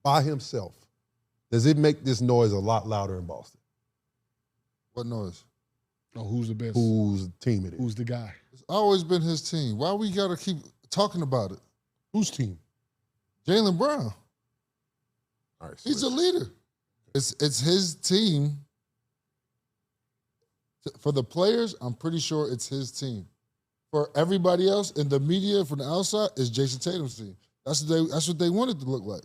by himself, does it make this noise a lot louder in Boston? What noise? Oh, who's the best? Whose team it is? Who's the guy? It's always been his team. Why we got to keep talking about it? Whose team? Jaylen Brown. All right, He's a leader. It's his team. For the players, I'm pretty sure it's his team. For everybody else in the media from the outside, it's Jayson Tatum's team. That's what they want it to look like.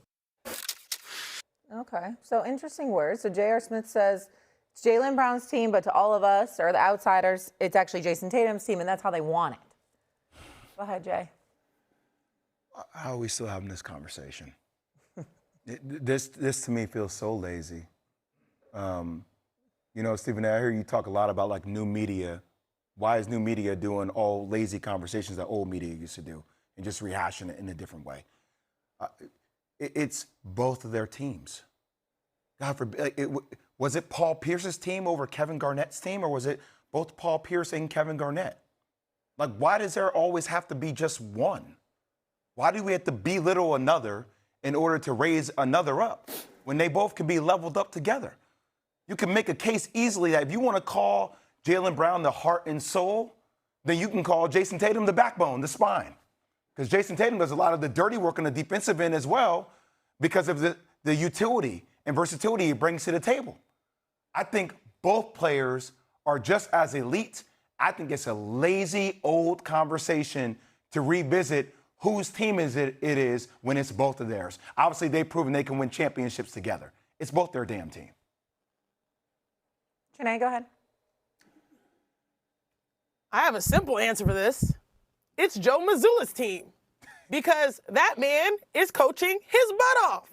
Okay, so interesting words. So J.R. Smith says it's Jaylen Brown's team, but to all of us or the outsiders, it's actually Jayson Tatum's team, and that's how they want it. Go ahead, Jay. How are we still having this conversation? This to me feels so lazy. You know, Stephen, I hear you talk a lot about like new media. Why is new media doing all lazy conversations that old media used to do and just rehashing it in a different way? It's both of their teams. God forbid, was it Paul Pierce's team over Kevin Garnett's team, or was it both Paul Pierce and Kevin Garnett? Like, why does there always have to be just one? Why do we have to belittle another in order to raise another up when they both can be leveled up together? You can make a case easily that if you want to call Jaylen Brown the heart and soul, then you can call Jayson Tatum the backbone, the spine. Because Jayson Tatum does a lot of the dirty work on the defensive end as well because of the utility and versatility he brings to the table. I think both players are just as elite. I think it's a lazy, old conversation to revisit whose team it is when it's both of theirs. Obviously, they've proven they can win championships together. It's both their damn team. Janae, go ahead. I have a simple answer for this. It's Joe Mazzulla's team because that man is coaching his butt off.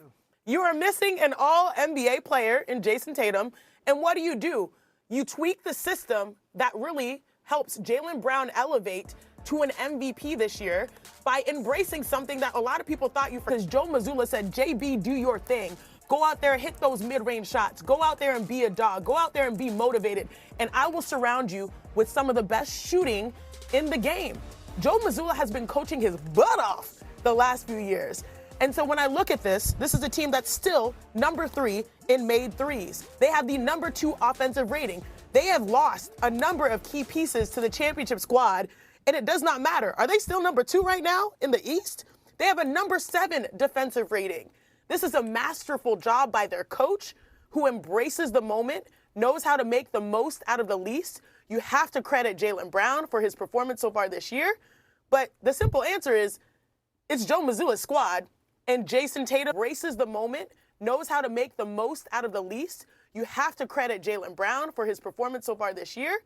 You are missing an all-NBA player in Jayson Tatum, and what do? You tweak the system that really helps Jaylen Brown elevate to an MVP this year by embracing something that a lot of people thought you, because Joe Mazzulla said, JB, do your thing. Go out there, hit those mid-range shots. Go out there and be a dog. Go out there and be motivated. And I will surround you with some of the best shooting in the game. Joe Mazzulla has been coaching his butt off the last few years. And so when I look at this is a team that's still number 3 in made threes. They have the number 2 offensive rating. They have lost a number of key pieces to the championship squad, and it does not matter. Are they still number 2 right now in the East? They have a number 7 defensive rating. This is a masterful job by their coach who embraces the moment, knows how to make the most out of the least. You have to credit Jaylen Brown for his performance so far this year. But the simple answer is it's Joe Mazzulla's squad, and Jayson Tatum embraces the moment, knows how to make the most out of the least. You have to credit Jaylen Brown for his performance so far this year.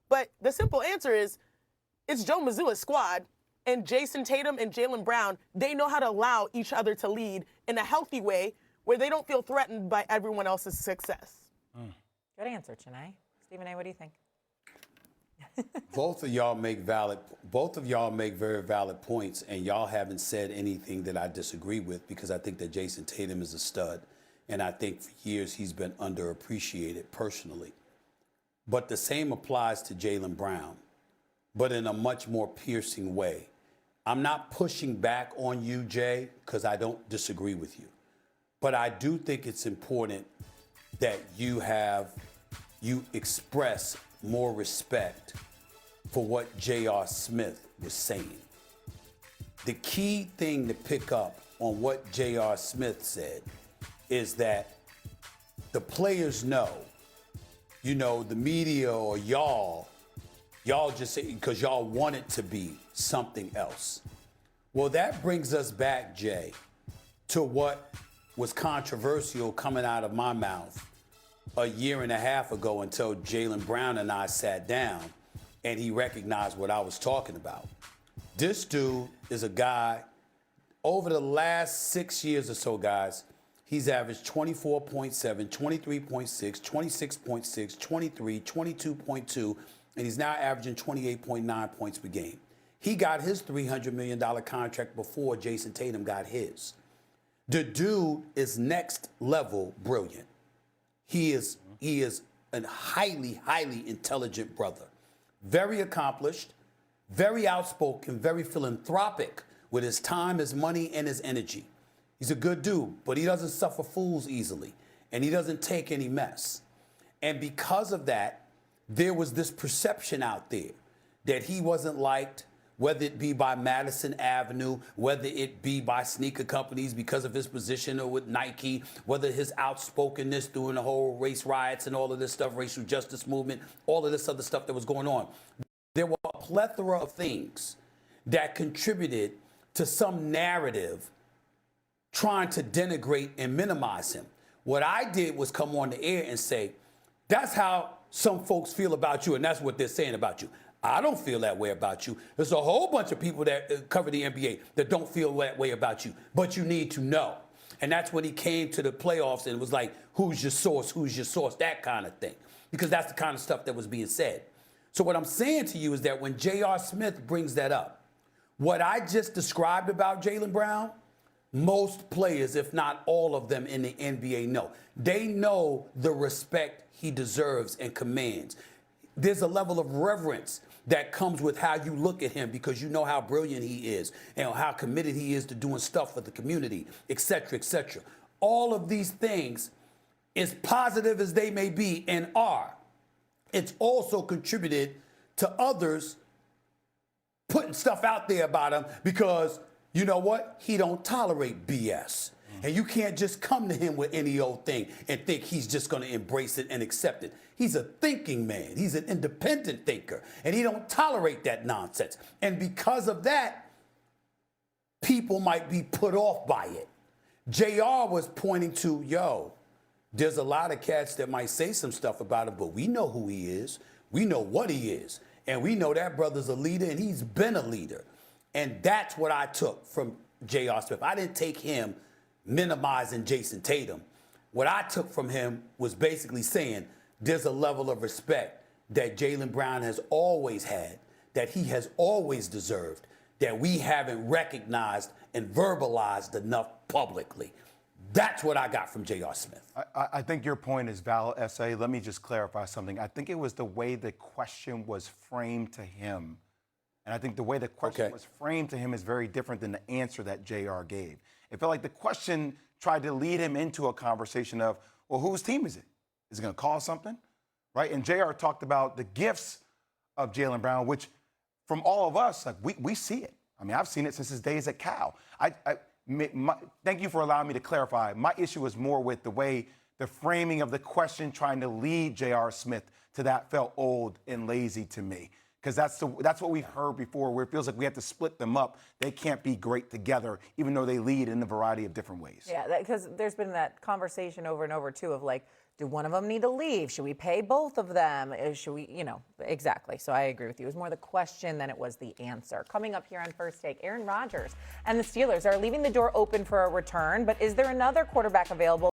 But the simple answer is it's Joe Mazzulla's squad, and Jayson Tatum and Jaylen Brown, they know how to allow each other to lead in a healthy way where they don't feel threatened by everyone else's success. Good answer, Janae. Stephen A., what do you think? Both of y'all make very valid points, and y'all haven't said anything that I disagree with, because I think that Jayson Tatum is a stud, and I think for years he's been underappreciated personally. But the same applies to Jaylen Brown, but in a much more piercing way. I'm not pushing back on you, Jay, because I don't disagree with you. But I do think it's important that you express more respect for what J.R. Smith was saying. The key thing to pick up on what J.R. Smith said is that the players know, the media or y'all just say, because y'all want it to be something else. Well, that brings us back, Jay, to what was controversial coming out of my mouth a year and a half ago until Jaylen Brown and I sat down and he recognized what I was talking about. This dude is a guy, over the last 6 years or so, guys, he's averaged 24.7, 23.6, 26.6, 23, 22.2, and he's now averaging 28.9 points per game. He got his $300 million contract before Jayson Tatum got his. The dude is next level brilliant. He is a highly, highly intelligent brother. Very accomplished, very outspoken, very philanthropic with his time, his money, and his energy. He's a good dude, but he doesn't suffer fools easily, and he doesn't take any mess. And because of that, there was this perception out there that he wasn't liked, whether it be by Madison Avenue, whether it be by sneaker companies because of his position or with Nike, whether his outspokenness during the whole race riots and all of this stuff, racial justice movement, all of this other stuff that was going on. There were a plethora of things that contributed to some narrative trying to denigrate and minimize him. What I did was come on the air and say, that's how some folks feel about you, and that's what they're saying about you. I don't feel that way about you. There's a whole bunch of people that cover the NBA that don't feel that way about you, but you need to know. And that's when he came to the playoffs and was like, who's your source, that kind of thing. Because that's the kind of stuff that was being said. So what I'm saying to you is that when J.R. Smith brings that up, what I just described about Jaylen Brown, most players, if not all of them in the NBA know. They know the respect he deserves and commands. There's a level of reverence that comes with how you look at him because you know how brilliant he is and how committed he is to doing stuff for the community, et cetera, et cetera. All of these things, as positive as they may be and are, it's also contributed to others putting stuff out there about him because you know what? He don't tolerate BS. And you can't just come to him with any old thing and think he's just going to embrace it and accept it. He's a thinking man. He's an independent thinker. And he don't tolerate that nonsense. And because of that, people might be put off by it. JR was pointing to, there's a lot of cats that might say some stuff about him, but we know who he is. We know what he is. And we know that brother's a leader, and he's been a leader. And that's what I took from J.R. Smith. I didn't take him minimizing Jayson Tatum. What I took from him was basically saying there's a level of respect that Jaylen Brown has always had, that he has always deserved, that we haven't recognized and verbalized enough publicly. That's what I got from J.R. Smith. I think your point is valid, S.A. Let me just clarify something. I think it was the way the question was framed to him. And I think the way the question was framed to him is very different than the answer that JR gave. It felt like the question tried to lead him into a conversation of, well, whose team is it? Is it going to cause something? Right? And JR talked about the gifts of Jaylen Brown, which from all of us, like we see it. I mean, I've seen it since his days at Cal. Thank you for allowing me to clarify. My issue was more with the way the framing of the question trying to lead J.R. Smith to that felt old and lazy to me. Because that's what we've heard before, where it feels like we have to split them up. They can't be great together, even though they lead in a variety of different ways. Yeah, because there's been that conversation over and over, too, of like, do one of them need to leave? Should we pay both of them? Should we, exactly. So I agree with you. It was more the question than it was the answer. Coming up here on First Take, Aaron Rodgers and the Steelers are leaving the door open for a return, but is there another quarterback available?